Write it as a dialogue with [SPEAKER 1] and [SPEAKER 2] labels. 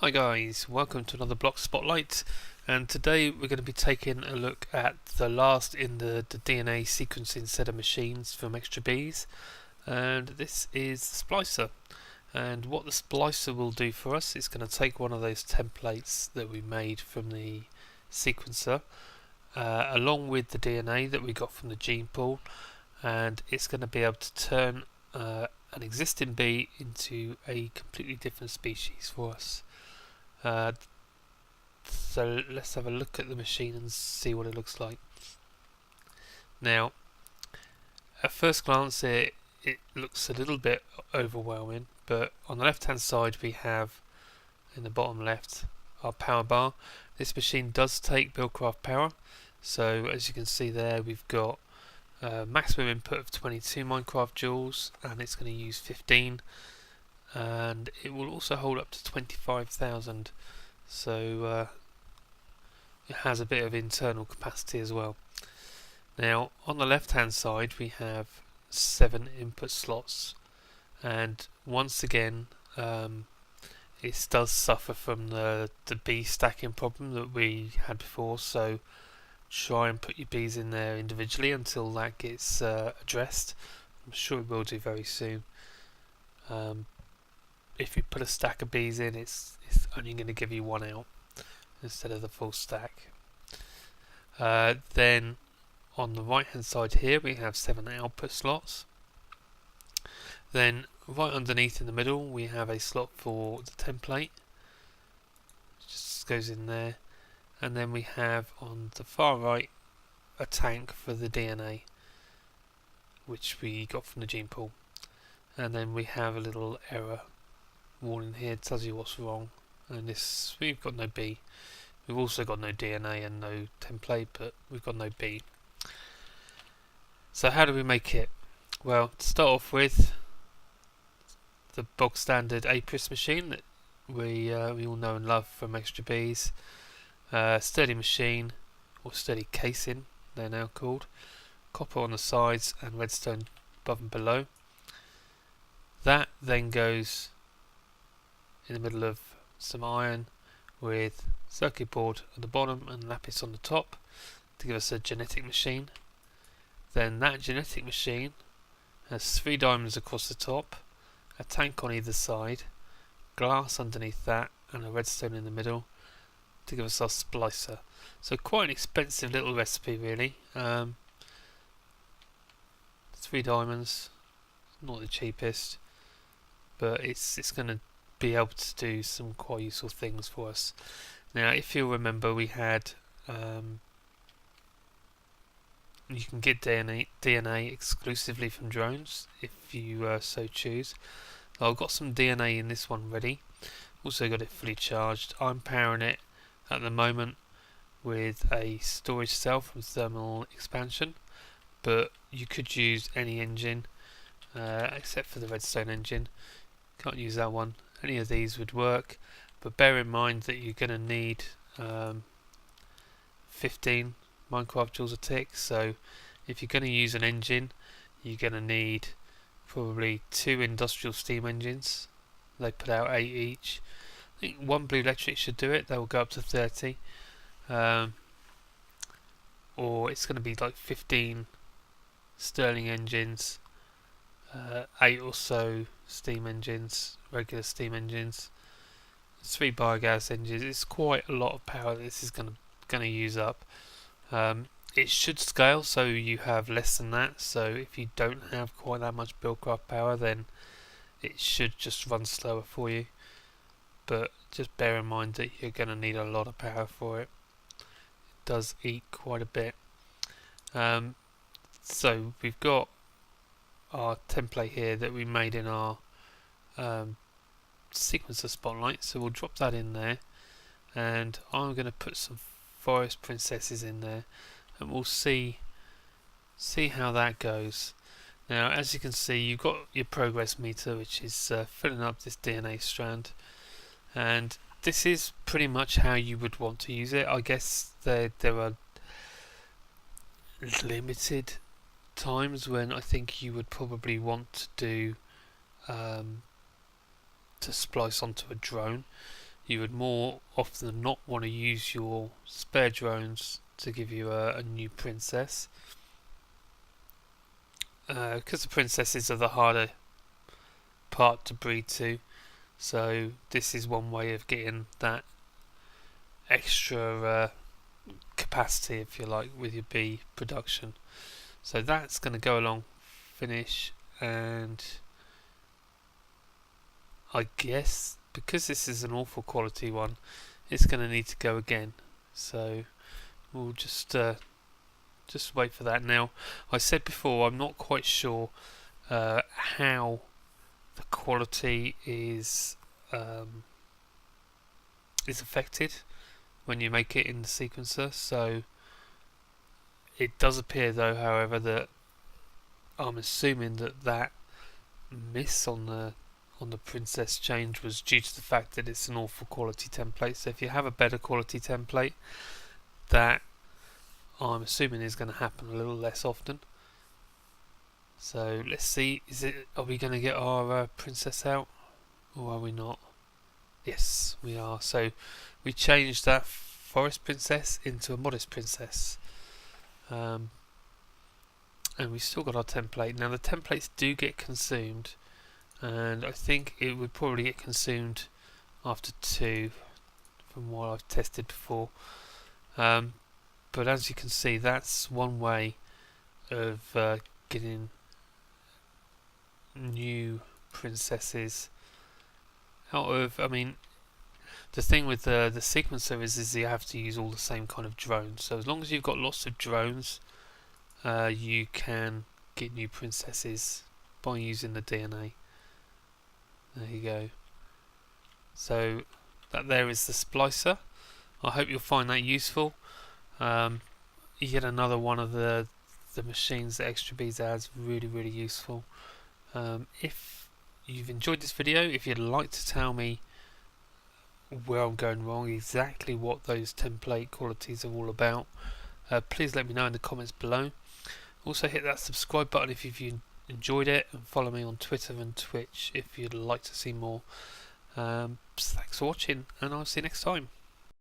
[SPEAKER 1] Hi guys, welcome to another Block Spotlight, and today we're going to be taking a look at the last in the DNA sequencing set of machines from Extra Bees, and this is the Splicer. And what the Splicer will do for us is going to take one of those templates that we made from the sequencer along with the DNA that we got from the gene pool, and it's going to be able to turn an existing bee into a completely different species for us. So let's have a look at the machine and see what it looks like. Now, at first glance it looks a little bit overwhelming, but on the left hand side we have, in the bottom left, our power bar. This machine does take Buildcraft power, so as you can see there we've got maximum input of 22 Minecraft joules, and it's going to use 15, and it will also hold up to 25,000, so it has a bit of internal capacity as well. Now on the left hand side we have 7 input slots, and once again it does suffer from the bee stacking problem that we had before, so try and put your bees in there individually until that gets addressed. I'm sure it will do very soon. If you put a stack of bees in, it's only going to give you one out instead of the full stack. Then on the right hand side here we have 7 output slots. Then right underneath in the middle we have a slot for the template, just goes in there, and then we have on the far right a tank for the DNA which we got from the gene pool, and then we have a little error warning here, it tells you what's wrong, and this, we've got no B. We've also got no DNA and no template, but we've got no B. So how do we make it? Well, to start off with, the bog standard Apris machine that we all know and love from Extra Bees. Sturdy machine, or sturdy casing they're now called. Copper on the sides and redstone above and below. That then goes in the middle of some iron with circuit board at the bottom and lapis on the top to give us a genetic machine. Then that genetic machine has 3 diamonds across the top, a tank on either side, glass underneath that, and a redstone in the middle to give us our splicer. So quite an expensive little recipe really. 3 diamonds, not the cheapest, but it's going to be able to do some quite useful things for us. Now if you remember, we had you can get DNA exclusively from drones if you so choose. I've got some DNA in this one ready, also got it fully charged. I'm powering it at the moment with a storage cell from thermal expansion, but you could use any engine except for the redstone engine. Can't use that one. Any of these would work, but bear in mind that you're going to need 15 Minecraft joules a tick, so if you're going to use an engine you're going to need probably 2 industrial steam engines. They put out 8 each. I think 1 Blue Electric should do it, they will go up to 30, or it's going to be like 15 Stirling engines, 8 or so steam engines, regular steam engines, 3 biogas engines. It's quite a lot of power that this is going to use up. It should scale so you have less than that, so if you don't have quite that much Buildcraft power then it should just run slower for you, but just bear in mind that you're going to need a lot of power for it. It does eat quite a bit. So we've got our template here that we made in our sequencer spotlight, so we'll drop that in there, and I'm going to put some forest princesses in there, and we'll see how that goes. Now as you can see, you've got your progress meter which is filling up this DNA strand, and this is pretty much how you would want to use it. I guess there are limited times when I think you would probably want to do to splice onto a drone. you would more often than not want to use your spare drones to give you a new princess, because the princesses are the harder part to breed to. So this is one way of getting that extra capacity, if you like, with your bee production. So that's going to go along, finish, and I guess because this is an awful quality one, it's going to need to go again. So we'll just wait for that. Now, I said before, I'm not quite sure how the quality is affected when you make it in the sequencer. So it does appear, though, however, that I'm assuming that miss on the princess change was due to the fact that it's an awful quality template. So if you have a better quality template, that I'm assuming is going to happen a little less often. So let's see, are we going to get our princess out, or are we not? Yes, we are. So we changed that forest princess into a modest princess, and we've still got our template. Now the templates do get consumed, and I think it would probably get consumed after 2 from what I've tested before. But as you can see, that's one way of getting new princesses out of. I mean, the thing with the sequencer is you have to use all the same kind of drones. So as long as you've got lots of drones, you can get new princesses by using the DNA. There you go. So that there is the Splicer. I hope you'll find that useful. Yet another one of the machines that Extra Bees has, really useful. If you've enjoyed this video, if you'd like to tell me where I'm going wrong, exactly what those template qualities are all about, please let me know in the comments below. Also hit that subscribe button if you've enjoyed it, and follow me on Twitter and Twitch if you'd like to see more. Thanks for watching, and I'll see you next time.